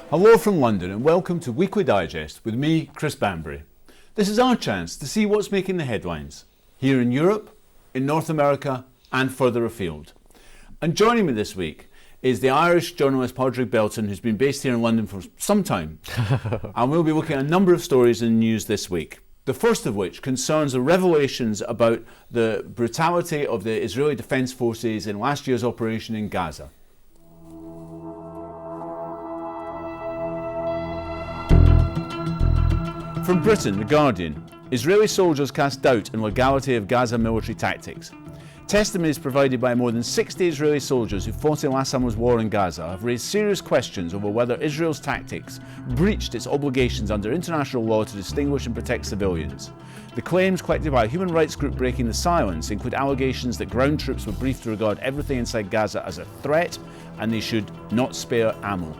Hello from London and welcome to Weekly Digest with me, Chris Banbury. This is our chance to see what's making the headlines here in Europe, in North America and further afield. And joining me this week is the Irish journalist Pádraig Belton, who's been based here in London for some time. And we'll be looking at a number of stories in the news this week. The first of which concerns the revelations about the brutality of the Israeli Defence Forces in last year's operation in Gaza. From Britain, The Guardian, Israeli soldiers cast doubt in legality of Gaza military tactics. Testimonies provided by more than 60 Israeli soldiers who fought in last summer's war in Gaza have raised serious questions over whether Israel's tactics breached its obligations under international law to distinguish and protect civilians. The claims collected by a human rights group Breaking the Silence include allegations that ground troops were briefed to regard everything inside Gaza as a threat and they should not spare ammo.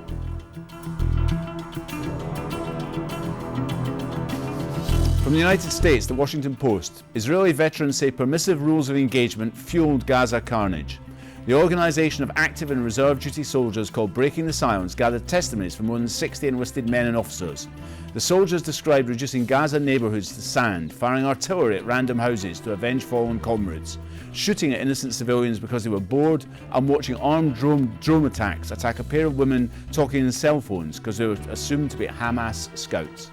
From the United States, The Washington Post, Israeli veterans say permissive rules of engagement fueled Gaza carnage. The organisation of active and reserve duty soldiers called Breaking the Silence gathered testimonies from more than 60 enlisted men and officers. The soldiers described reducing Gaza neighbourhoods to sand, firing artillery at random houses to avenge fallen comrades, shooting at innocent civilians because they were bored, and watching armed drone attacks attack a pair of women talking in cell phones because they were assumed to be Hamas scouts.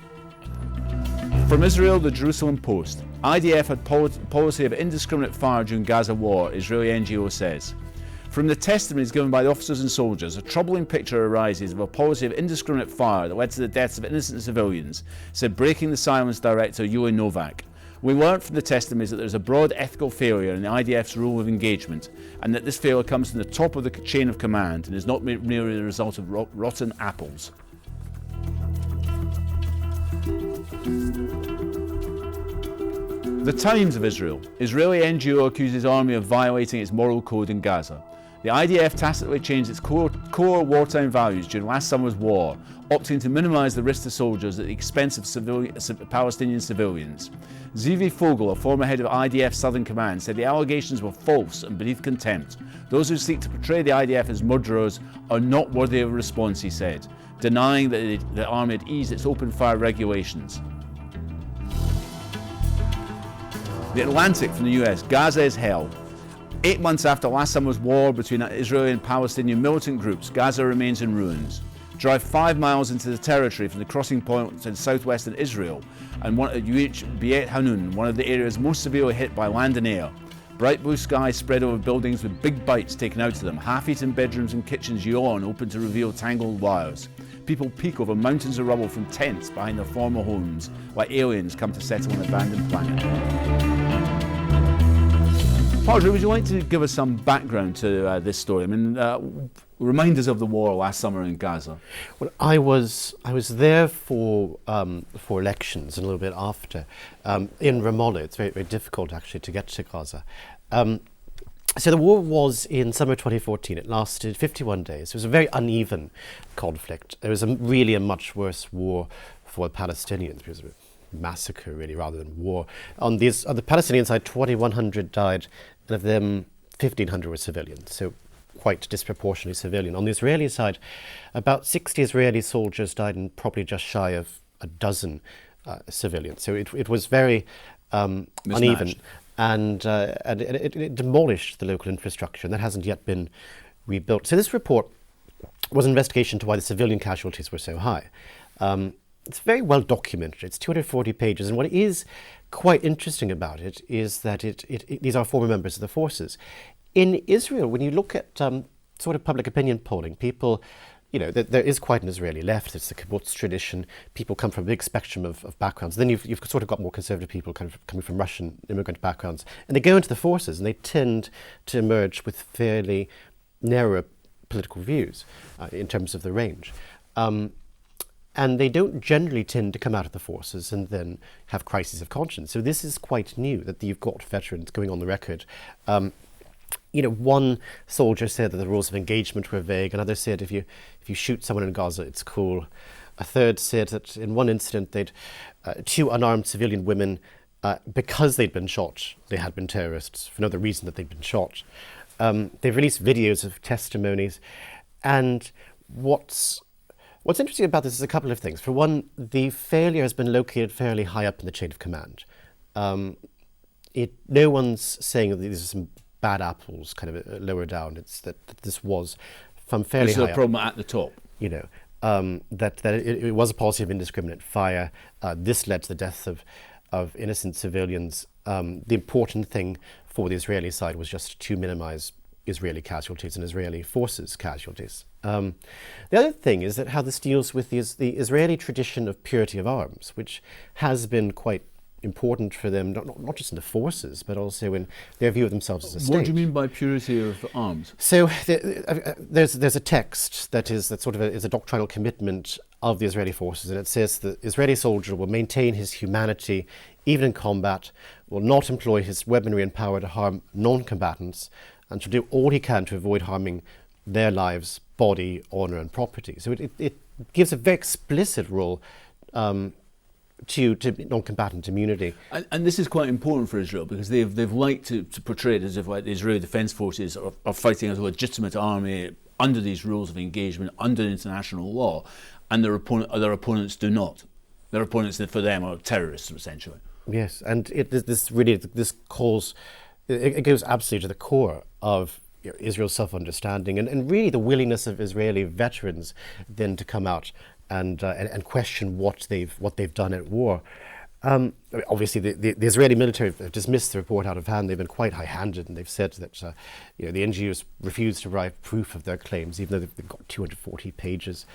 From Israel, The Jerusalem Post, IDF had policy of indiscriminate fire during Gaza war, Israeli NGO says. From the testimonies given by the officers and soldiers, a troubling picture arises of a policy of indiscriminate fire that led to the deaths of innocent civilians, said Breaking the Silence director Yuli Novak. We learnt from the testimonies that there is a broad ethical failure in the IDF's rule of engagement, and that this failure comes from the top of the chain of command and is not merely the result of rotten apples. The Times of Israel. Israeli NGO accuses army of violating its moral code in Gaza. The IDF tacitly changed its core wartime values during last summer's war, opting to minimise the risk to soldiers at the expense of Palestinian civilians. Zivi Fogel, a former head of IDF Southern Command, said the allegations were false and beneath contempt. Those who seek to portray the IDF as murderers are not worthy of a response, he said, denying that the army had eased its open fire regulations. The Atlantic from the US, Gaza is hell. 8 months after last summer's war between Israeli and Palestinian militant groups, Gaza remains in ruins. Drive 5 miles into the territory from the crossing point in southwestern Israel, and you reach Beit Hanun, one of the areas most severely hit by land and air. Bright blue skies spread over buildings with big bites taken out of them. Half-eaten bedrooms and kitchens yawn, open to reveal tangled wires. People peek over mountains of rubble from tents behind their former homes, like aliens come to settle an abandoned planet. Pádraig, would you like to give us some background to this story? I mean, remind us of the war last summer in Gaza. Well, I was there for elections and a little bit after in Ramallah. It's very, very difficult actually to get to Gaza. So the war was in summer 2014. It lasted 51 days. It was a very uneven conflict. It was really a much worse war for the Palestinians because of a massacre, really, rather than war. On the Palestinian side, 2,100 died, and of them 1,500 were civilians, so quite disproportionately civilian. On the Israeli side, about 60 Israeli soldiers died and probably just shy of a dozen civilians. So it was very uneven, and it demolished the local infrastructure, and that hasn't yet been rebuilt. So this report was an investigation into why the civilian casualties were so high. It's very well documented. It's 240 pages, and what is quite interesting about it is that these are former members of the forces. In Israel, when you look at sort of public opinion polling, people, there is quite an Israeli left. It's the kibbutz tradition. People come from a big spectrum of backgrounds. Then you've sort of got more conservative people kind of coming from Russian immigrant backgrounds, and they go into the forces, and they tend to emerge with fairly narrow political views in terms of the range. And they don't generally tend to come out of the forces and then have crises of conscience. So this is quite new, that you've got veterans going on the record. One soldier said that the rules of engagement were vague. Another said if you shoot someone in Gaza, it's cool. A third said that in one incident, they'd two unarmed civilian women, because they'd been shot, they had been terrorists for no other reason that they'd been shot. They've released videos of testimonies, and What's interesting about this is a couple of things. For one, the failure has been located fairly high up in the chain of command. No one's saying that these are some bad apples kind of lower down. It's that this was from fairly high up. This is a problem at the top. That it was a policy of indiscriminate fire. This led to the deaths of innocent civilians. The important thing for the Israeli side was just to minimize Israeli casualties and Israeli forces casualties. The other thing is that how this deals with the Israeli tradition of purity of arms, which has been quite important for them, not just in the forces, but also in their view of themselves as a state. What do you mean by purity of arms? So there's a text that is a doctrinal commitment of the Israeli forces, and it says the Israeli soldier will maintain his humanity even in combat, will not employ his weaponry and power to harm non-combatants, and shall do all he can to avoid harming their lives, body, honour and property. So it gives a very explicit role to non-combatant immunity. And this is quite important for Israel, because they've liked to portray it as if like the Israeli Defence Forces are fighting as a legitimate army under these rules of engagement, under international law, and their opponents do not. Their opponents, for them, are terrorists, essentially. Yes, and this calls... It goes absolutely to the core of Israel's self-understanding and really the willingness of Israeli veterans then to come out and question what they've done at war. Obviously, the Israeli military have dismissed the report out of hand. They've been quite high-handed, and they've said that the NGOs refuse to provide proof of their claims, even though they've got 240 pages.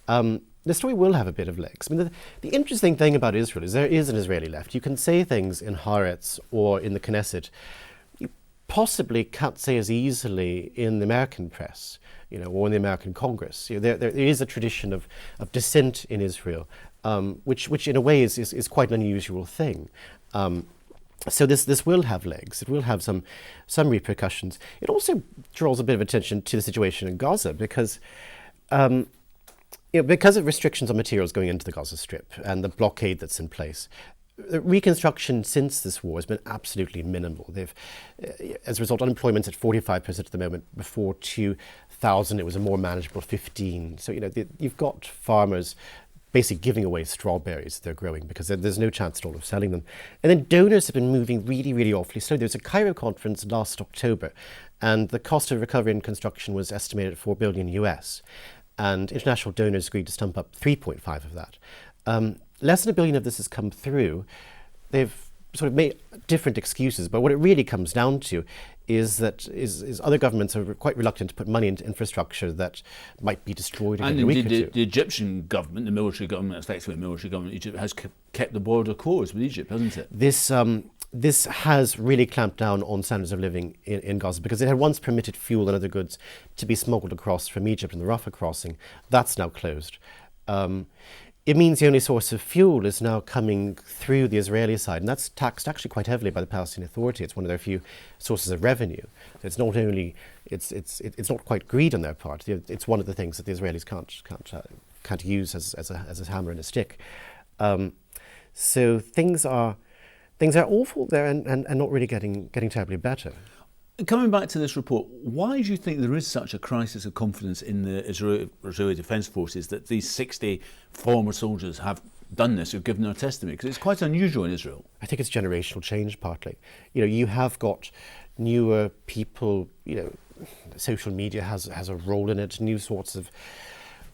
The story will have a bit of legs. I mean, the interesting thing about Israel is there is an Israeli left. You can say things in Haaretz or in the Knesset you possibly can't say as easily in the American press, or in the American Congress. There is a tradition of dissent in Israel, which in a way is quite an unusual thing. So this will have legs. It will have some repercussions. It also draws a bit of attention to the situation in Gaza because of restrictions on materials going into the Gaza Strip and the blockade that's in place. Reconstruction since this war has been absolutely minimal. As a result, unemployment's at 45% at the moment. Before 2000, it was a more manageable 15. So you've got farmers basically giving away strawberries they're growing because there's no chance at all of selling them. And then donors have been moving really, really awfully slow. There was a Cairo conference last October, and the cost of recovery and construction was estimated at $4 billion US. And international donors agreed to stump up 3.5 of that. Less than $1 billion of this has come through. They've sort of made different excuses, but what it really comes down to is that other governments are quite reluctant to put money into infrastructure that might be destroyed in a week or two. The Egyptian government, the military government, effectively military government, Egypt has kept the border closed with Egypt, hasn't it? This has really clamped down on standards of living in Gaza because it had once permitted fuel and other goods to be smuggled across from Egypt in the Rafah crossing. That's now closed. It means the only source of fuel is now coming through the Israeli side, and that's taxed actually quite heavily by the Palestinian Authority. It's one of their few sources of revenue. It's not only it's not quite greed on their part. It's one of the things that the Israelis can't use as a hammer and a stick. So things are awful there and not really getting terribly better. Coming back to this report, why do you think there is such a crisis of confidence in the Israeli Defence Forces that these 60 former soldiers have done this, who've given their testimony? Because it's quite unusual in Israel. I think it's generational change partly. You have got newer people, social media has a role in it, new sorts of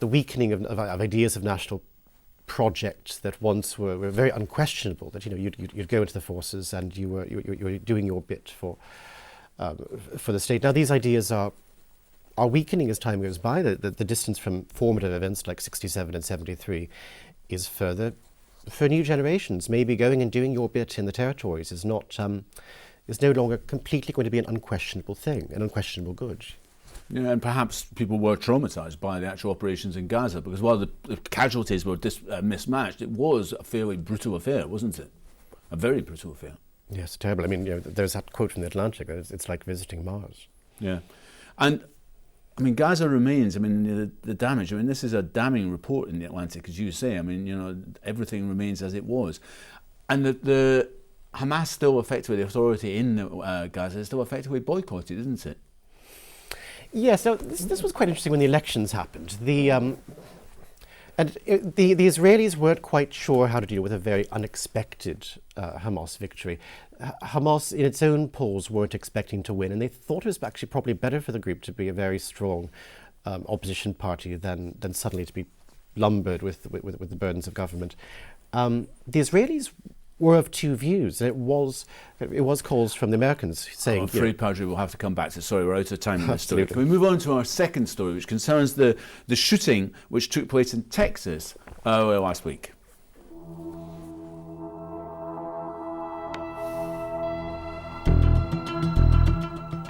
the weakening of ideas of national projects that once were very unquestionable, that you'd go into the forces and you were doing your bit for the state. Now these ideas are are weakening as time goes by. The distance from formative events like 67 and 73 is further. For new generations, maybe going and doing your bit in the territories is not is no longer completely going to be an unquestionable thing, an unquestionable good. Yeah, and perhaps people were traumatised by the actual operations in Gaza, because while the casualties were mismatched, it was a fairly brutal affair, wasn't it? A very brutal affair. Yes, terrible. I mean, there's that quote from the Atlantic, it's like visiting Mars. Yeah. And, I mean, Gaza remains, I mean, the damage, I mean, this is a damning report in the Atlantic, as you say. I mean, everything remains as it was. And the Hamas still effectively, the authority in Gaza is still effectively boycotted, isn't it? Yeah, so this was quite interesting when the elections happened. The Israelis weren't quite sure how to deal with a very unexpected Hamas victory. Hamas, in its own polls, weren't expecting to win, and they thought it was actually probably better for the group to be a very strong opposition party than suddenly to be lumbered with the burdens of government. The Israelis were of two views. It was calls from the Americans saying... I'm afraid, Pádraig, we'll have to come back to... Sorry, we're out of time in this story. Can we move on to our second story, which concerns the shooting which took place in Texas last week?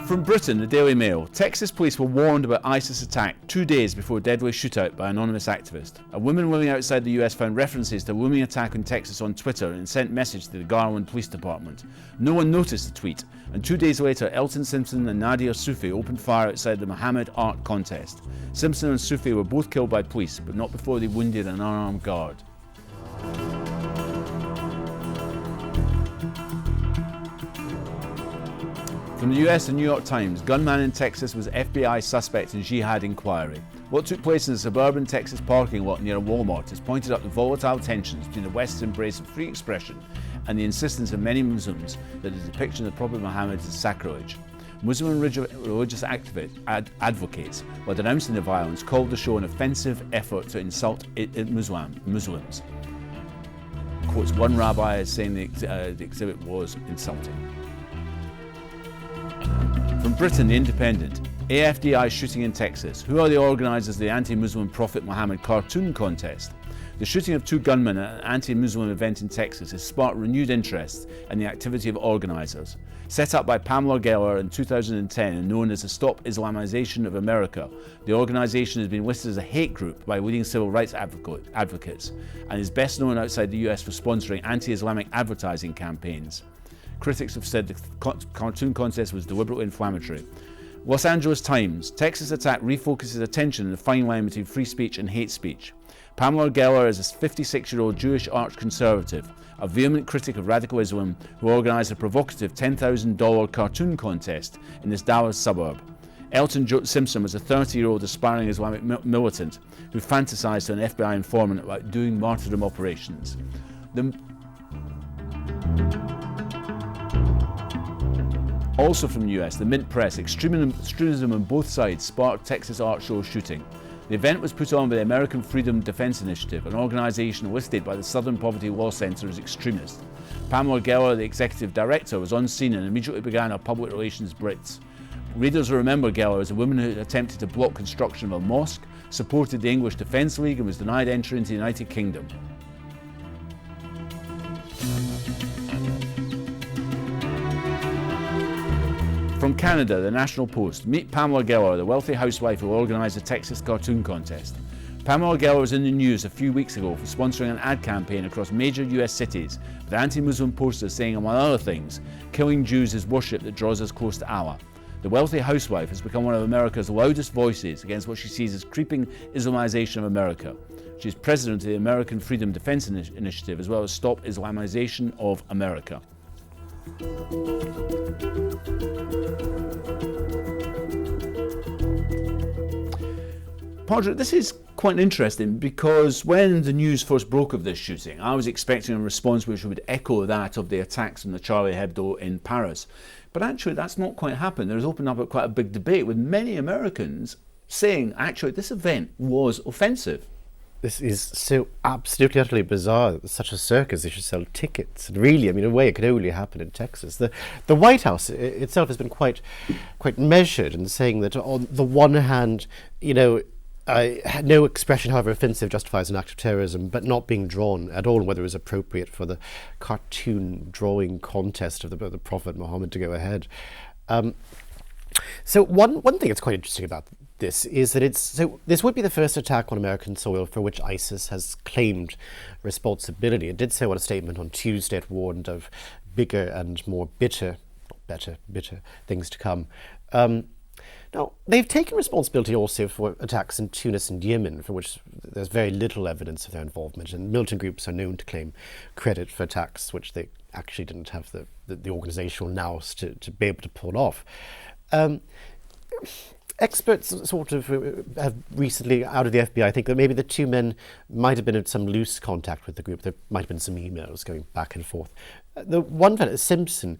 From Britain, the Daily Mail. Texas police were warned about ISIS attack 2 days before a deadly shootout by an anonymous activist. A woman living outside the US found references to a looming attack on Texas on Twitter and sent message to the Garland Police Department. No one noticed the tweet, and 2 days later, Elton Simpson and Nadia Soufi opened fire outside the Muhammad Art Contest. Simpson and Soufi were both killed by police, but not before they wounded an unarmed guard. From the US, the New York Times, gunman in Texas was FBI suspect in jihad inquiry. What took place in a suburban Texas parking lot near a Walmart has pointed up the volatile tensions between the West's embrace of free expression and the insistence of many Muslims that the depiction of Prophet Muhammad is sacrilege. Muslim religious advocates, while denouncing the violence, called the show an offensive effort to insult Muslims. Quotes one rabbi as saying the exhibit was insulting. From Britain, The Independent. AFDI shooting in Texas. Who are the organisers of the anti-Muslim Prophet Muhammad cartoon contest? The shooting of two gunmen at an anti-Muslim event in Texas has sparked renewed interest in the activity of organisers. Set up by Pamela Geller in 2010 and known as the Stop Islamization of America, the organisation has been listed as a hate group by leading civil rights advocates and is best known outside the US for sponsoring anti-Islamic advertising campaigns. Critics have said the cartoon contest was deliberately inflammatory. Los Angeles Times. Texas attack refocuses attention on the fine line between free speech and hate speech. Pamela Geller is a 56-year-old Jewish arch-conservative, a vehement critic of radical Islam who organised a provocative $10,000 cartoon contest in this Dallas suburb. Elton Simpson was a 30-year-old aspiring Islamic militant who fantasised to an FBI informant about doing martyrdom operations. Also from the US, the Mint Press, extremism on both sides sparked Texas art show shooting. The event was put on by the American Freedom Defense Initiative, an organisation listed by the Southern Poverty Law Center as extremist. Pamela Geller, the executive director, was on scene and immediately began her public relations blitz. Readers will remember Geller as a woman who attempted to block construction of a mosque, supported the English Defence League and was denied entry into the United Kingdom. From Canada, the National Post. Meet Pamela Geller, the wealthy housewife who organised the Texas cartoon contest. Pamela Geller was in the news a few weeks ago for sponsoring an ad campaign across major US cities with anti-Muslim posters saying, among other things, killing Jews is worship that draws us close to Allah. The wealthy housewife has become one of America's loudest voices against what she sees as creeping Islamization of America. She is president of the American Freedom Defense Initiative as well as Stop Islamization of America. Pádraig, this is quite interesting because when the news first broke of this shooting, I was expecting a response which would echo that of the attacks on the Charlie Hebdo in Paris. But actually that's not quite happened. There's opened up quite a big debate with many Americans saying actually this event was offensive. This is so absolutely utterly bizarre that such a circus they should sell tickets. And really, I mean, in a way, it could only happen in Texas. The White House itself has been quite measured in saying that on the one hand, no expression, however offensive, justifies an act of terrorism, but not being drawn at all, whether it was appropriate for the cartoon drawing contest of the Prophet Muhammad to go ahead. So one thing that's quite interesting about this is that this would be the first attack on American soil for which ISIS has claimed responsibility. It did so in a statement on Tuesday. It warned of bigger and more bitter things to come. Now, they've taken responsibility also for attacks in Tunis and Yemen, for which there's very little evidence of their involvement, and militant groups are known to claim credit for attacks which they actually didn't have the organisational nous to be able to pull off. Experts sort of have recently, out of the FBI, think that maybe the two men might have been in some loose contact with the group. There might have been some emails going back and forth. The one fellow, Simpson,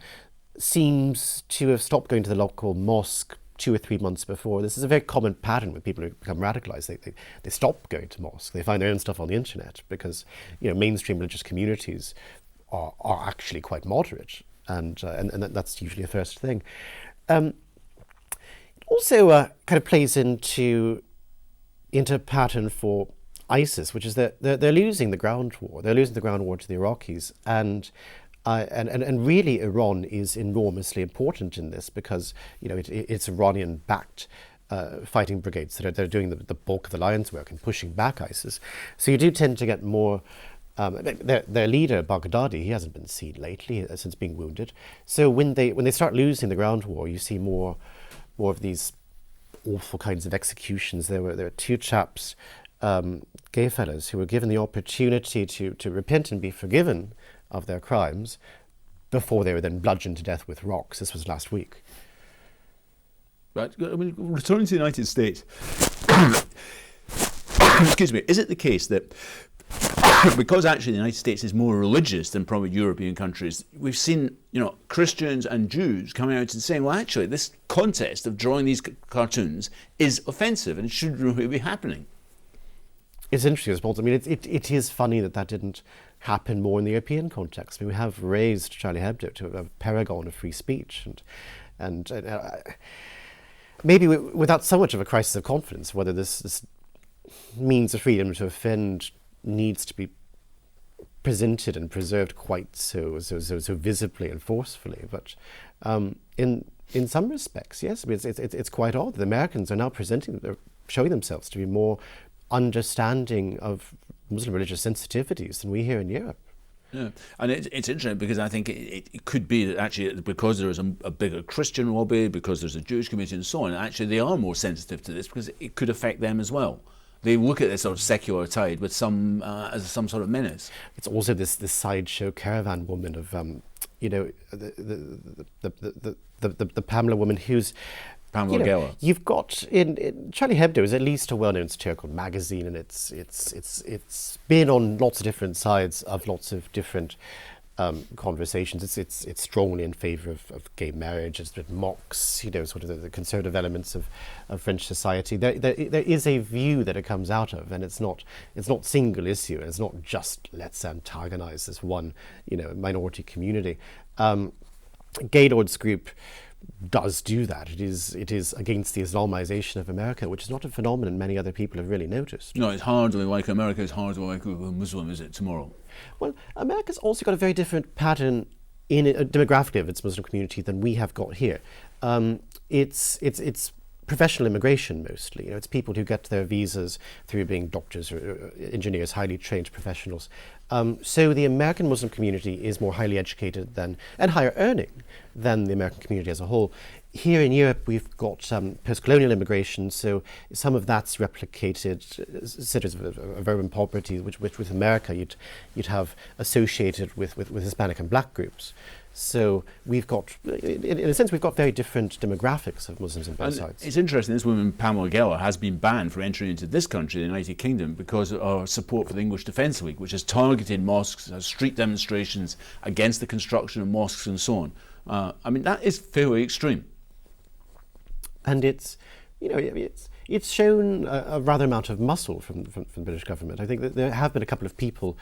seems to have stopped going to the local mosque 2 or 3 months before. This is a very common pattern with people who become radicalised. They stop going to mosque. They find their own stuff on the internet because mainstream religious communities are actually quite moderate, and that's usually a first thing. Also kind of plays into a pattern for ISIS, which is that they're losing the ground war. They're losing the ground war to the Iraqis, and really Iran is enormously important in this because it's Iranian-backed fighting brigades that are doing the bulk of the alliance work and pushing back ISIS. So you do tend to get more. Their leader, Baghdadi, he hasn't been seen lately since being wounded. So when they start losing the ground war, you see more of these awful kinds of executions. There were two chaps, gay fellows, who were given the opportunity to repent and be forgiven of their crimes before they were then bludgeoned to death with rocks. This was last week. Right. I mean, returning to the United States, excuse me, is it the case that because actually the United States is more religious than probably European countries, we've seen Christians and Jews coming out and saying, well, actually, this contest of drawing these cartoons is offensive and it shouldn't really be happening? It's interesting response. I mean, it is funny that didn't happen more in the European context. I mean, we have raised Charlie Hebdo to a paragon of free speech, and maybe without so much of a crisis of confidence, whether this means of freedom to offend needs to be presented and preserved quite so visibly and forcefully. But in some respects, yes, I mean, it's quite odd. The Americans are now showing themselves to be more understanding of Muslim religious sensitivities than we here in Europe. Yeah, and it's interesting because I think it could be that actually because there is a bigger Christian lobby, because there's a Jewish community and so on, actually they are more sensitive to this because it could affect them as well. They look at this sort of secular tide with as some sort of menace. It's also this sideshow caravan woman of the Pamela woman who's Pamela Geller. You've got in Charlie Hebdo is at least a well-known satirical magazine, and it's been on lots of different sides of lots of different conversations. It's strongly in favour of gay marriage. It mocks sort of the conservative elements of French society. There is a view that it comes out of, and it's not single issue. It's not just let's antagonise this one minority community. Gaylord's group does do that. It is against the Islamization of America, which is not a phenomenon many other people have really noticed. No, it's hardly like America. It's hardly like a Muslim, is it, tomorrow? Well, America's also got a very different pattern demographically of its Muslim community than we have got here. It's professional immigration mostly. It's people who get their visas through being doctors or engineers, highly trained professionals. So the American Muslim community is more highly educated and higher earning than the American community as a whole. Here in Europe, we've got post-colonial immigration, so some of that's replicated centers of urban poverty, which with America you'd have associated with Hispanic and black groups. So we've got, in a sense, we've got very different demographics of Muslims on both sides. It's interesting, this woman, Pamela Geller, has been banned from entering into this country, the United Kingdom, because of our support for the English Defence League, which has targeted mosques, has street demonstrations against the construction of mosques and so on. I mean, that is fairly extreme. And it's it's shown a rather amount of muscle from the British government. I think that there have been a couple of people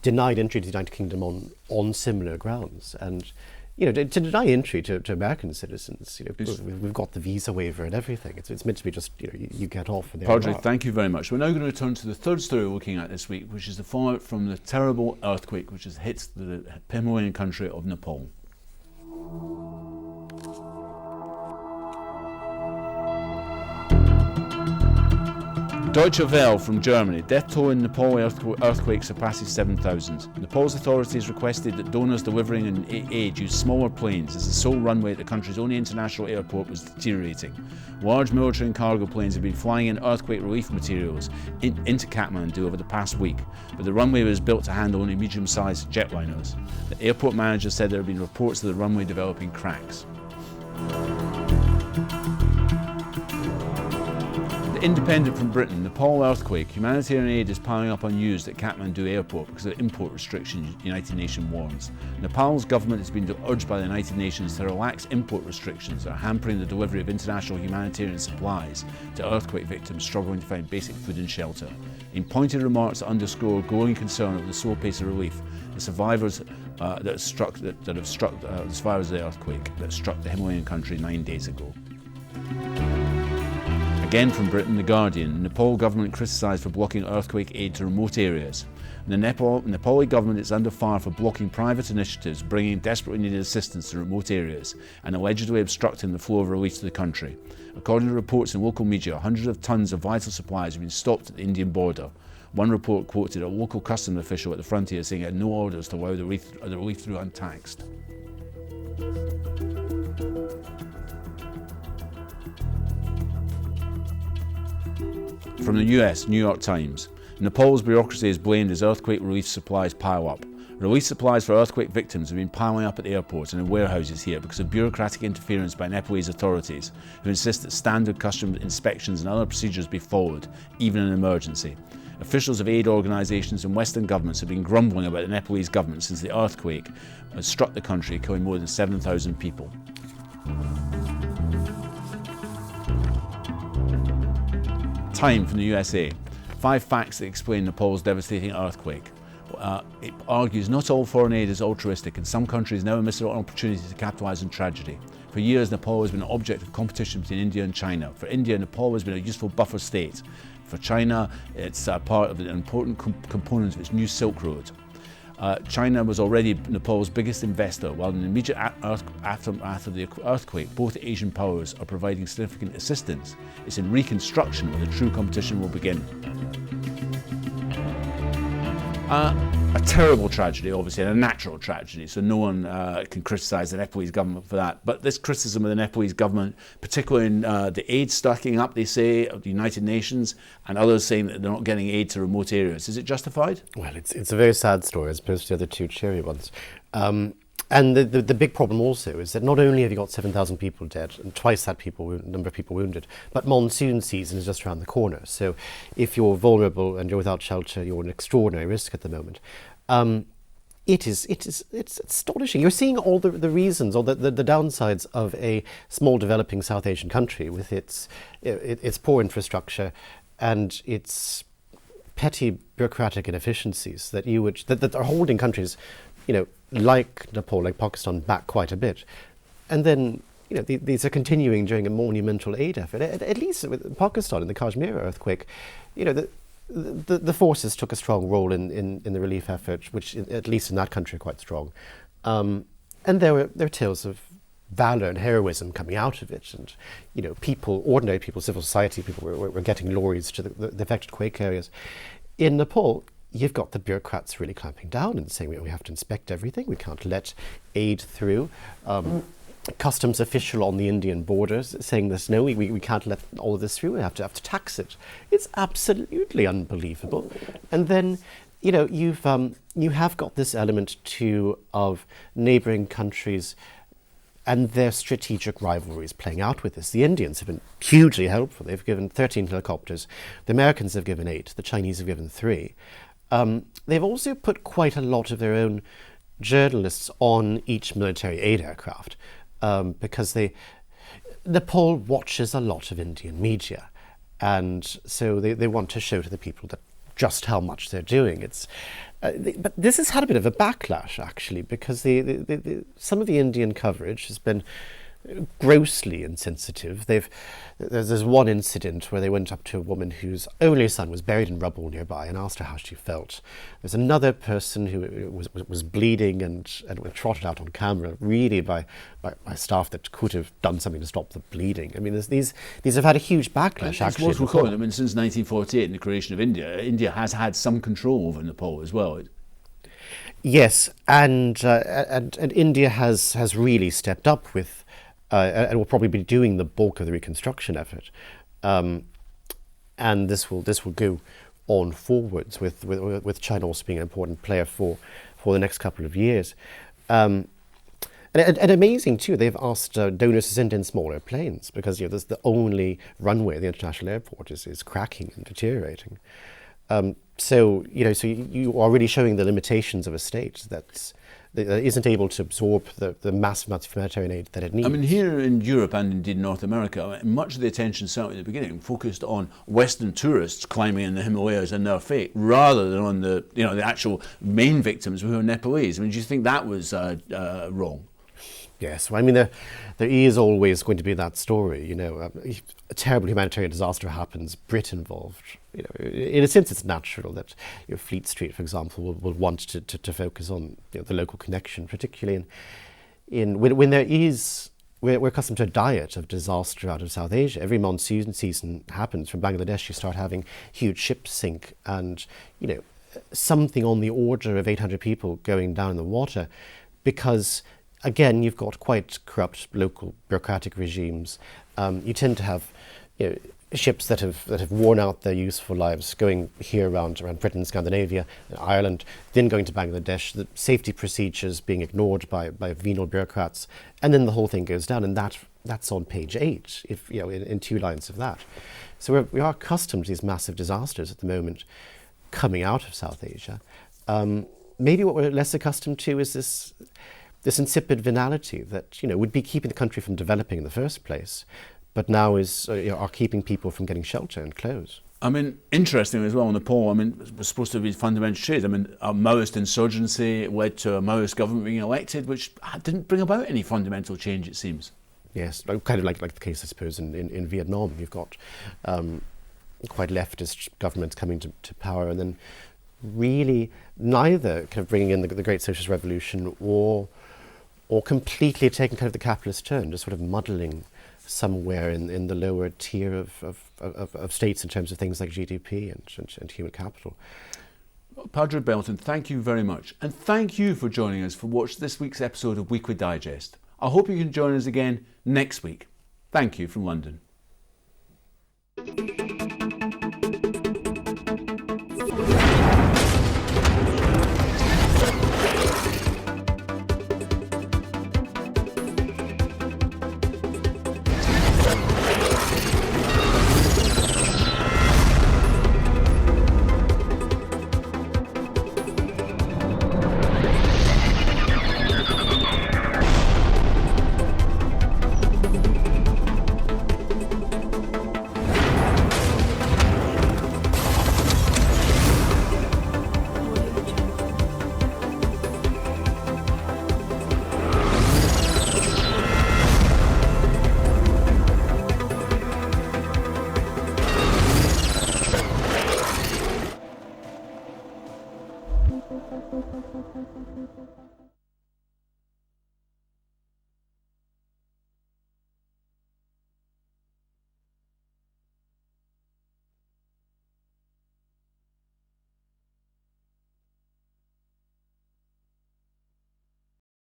denied entry to the United Kingdom on similar grounds, and to deny entry to American citizens, we've got the visa waiver and everything. It's meant to be just you get off. And Pádraig, thank you very much. We're now going to return to the third story we're looking at this week, which is the fallout from the terrible earthquake which has hit the Himalayan country of Nepal. Deutsche Welle from Germany. Death toll in Nepal earthquake surpasses 7,000. Nepal's authorities requested that donors delivering aid use smaller planes as the sole runway at the country's only international airport was deteriorating. Large military and cargo planes have been flying in earthquake relief materials into Kathmandu over the past week, but the runway was built to handle only medium-sized jetliners. The airport manager said there have been reports of the runway developing cracks. Independent from Britain, Nepal earthquake, humanitarian aid is piling up unused at Kathmandu airport because of import restrictions, United Nations warns. Nepal's government has been urged by the United Nations to relax import restrictions that are hampering the delivery of international humanitarian supplies to earthquake victims struggling to find basic food and shelter. In pointed remarks that underscore growing concern over the slow pace of relief, the survivors of the earthquake that struck the Himalayan country 9 days ago. Again from Britain, The Guardian. Nepal government criticised for blocking earthquake aid to remote areas. The Nepali government is under fire for blocking private initiatives bringing desperately needed assistance to remote areas and allegedly obstructing the flow of relief to the country. According to reports in local media, hundreds of tons of vital supplies have been stopped at the Indian border. One report quoted a local customs official at the frontier saying it had no orders to allow the relief through untaxed. From the US, New York Times. Nepal's bureaucracy is blamed as earthquake relief supplies pile up. Relief supplies for earthquake victims have been piling up at the airports and in warehouses here because of bureaucratic interference by Nepalese authorities, who insist that standard customs inspections and other procedures be followed, even in an emergency. Officials of aid organisations and Western governments have been grumbling about the Nepalese government since the earthquake has struck the country, killing more than 7,000 people. Time from the USA. 5 facts that explain Nepal's devastating earthquake. It argues not all foreign aid is altruistic and some countries now miss an opportunity to capitalise on tragedy. For years, Nepal has been an object of competition between India and China. For India, Nepal has been a useful buffer state. For China, it's part of an important component of its new Silk Road. China was already Nepal's biggest investor, while in the immediate aftermath of the earthquake, both Asian powers are providing significant assistance. It's in reconstruction where the true competition will begin. A terrible tragedy, obviously, and a natural tragedy, so no one can criticise the Nepalese government for that. But this criticism of the Nepalese government, particularly in the aid stacking up, they say, of the United Nations, and others saying that they're not getting aid to remote areas, is it justified? Well, it's a very sad story as opposed to the other two cheery ones. And the big problem also is that not only have you got 7,000 people dead and twice that number of people wounded, but monsoon season is just around the corner. So if you're vulnerable and you're without shelter, you're an extraordinary risk at the moment. It's astonishing. You're seeing all the reasons or the downsides of a small developing South Asian country with its poor infrastructure and its petty bureaucratic inefficiencies that are holding countries, like Nepal, like Pakistan, back quite a bit. And then, these are continuing during a monumental aid effort. At least with Pakistan in the Kashmir earthquake, the forces took a strong role in the relief effort, which at least in that country are quite strong. And there were tales of valour and heroism coming out of it. And, ordinary people, civil society people were getting lorries to the affected quake areas. In Nepal, you've got the bureaucrats really clamping down and saying we have to inspect everything, we can't let aid through. Customs official on the Indian borders saying this, no, we can't let all of this through, we have to tax it. It's absolutely unbelievable. And then, you have got this element too of neighbouring countries and their strategic rivalries playing out with this. The Indians have been hugely helpful. They've given 13 helicopters. The Americans have given 8. The Chinese have given 3. They've also put quite a lot of their own journalists on each military aid aircraft because Nepal watches a lot of Indian media, and so they want to show to the people that just how much they're doing. But this has had a bit of a backlash, actually, because some of the Indian coverage has been grossly insensitive. There's one incident where they went up to a woman whose only son was buried in rubble nearby and asked her how she felt. There's another person who was bleeding and was trotted out on camera, really by staff that could have done something to stop the bleeding. I mean, these have had a huge backlash. Actually, it's worth recalling. I mean, since 1948 and the creation of India, India has had some control over Nepal as well. Yes, and India has really stepped up with. And will probably be doing the bulk of the reconstruction effort, and this will go on forwards with China also being an important player for the next couple of years. And amazing too, they've asked donors to send in smaller planes because that's the only runway the international airport is cracking and deteriorating. So you are really showing the limitations of a state that isn't able to absorb the massive amounts of humanitarian aid that it needs. I mean, here in Europe and indeed North America, much of the attention, certainly at the beginning, focused on Western tourists climbing in the Himalayas and their fate, rather than on the actual main victims who are Nepalese. I mean, do you think that was wrong? Yes, well, I mean, there is always going to be that story. A terrible humanitarian disaster happens, Brit involved. In a sense, it's natural that Fleet Street, for example, will want to focus on the local connection, particularly when we're accustomed to a diet of disaster out of South Asia. Every monsoon season happens. From Bangladesh, you start having huge ships sink, and something on the order of 800 people going down in the water, because again, you've got quite corrupt local bureaucratic regimes. You tend to have ships that have worn out their useful lives, going here around Britain, Scandinavia, Ireland, then going to Bangladesh, the safety procedures being ignored by venal bureaucrats, and then the whole thing goes down, and that's on page 8, if in 2 lines of that. So we are accustomed to these massive disasters at the moment coming out of South Asia. Maybe what we're less accustomed to is this insipid venality that would be keeping the country from developing in the first place, but now are keeping people from getting shelter and clothes. I mean, interestingly as well, Nepal, I mean, it was supposed to be fundamental change. I mean, a Maoist insurgency led to a Maoist government being elected, which didn't bring about any fundamental change, it seems. Yes, kind of like the case, I suppose, in Vietnam. You've got quite leftist governments coming to power, and then really neither kind of bringing in the Great Socialist Revolution or completely taking kind of the capitalist turn, just sort of muddling somewhere in the lower tier of states in terms of things like GDP and human capital. Well, Pádraig Belton, thank you very much. And thank you for joining us for watch this week's episode of Weekly Digest. I hope you can join us again next week. Thank you from London.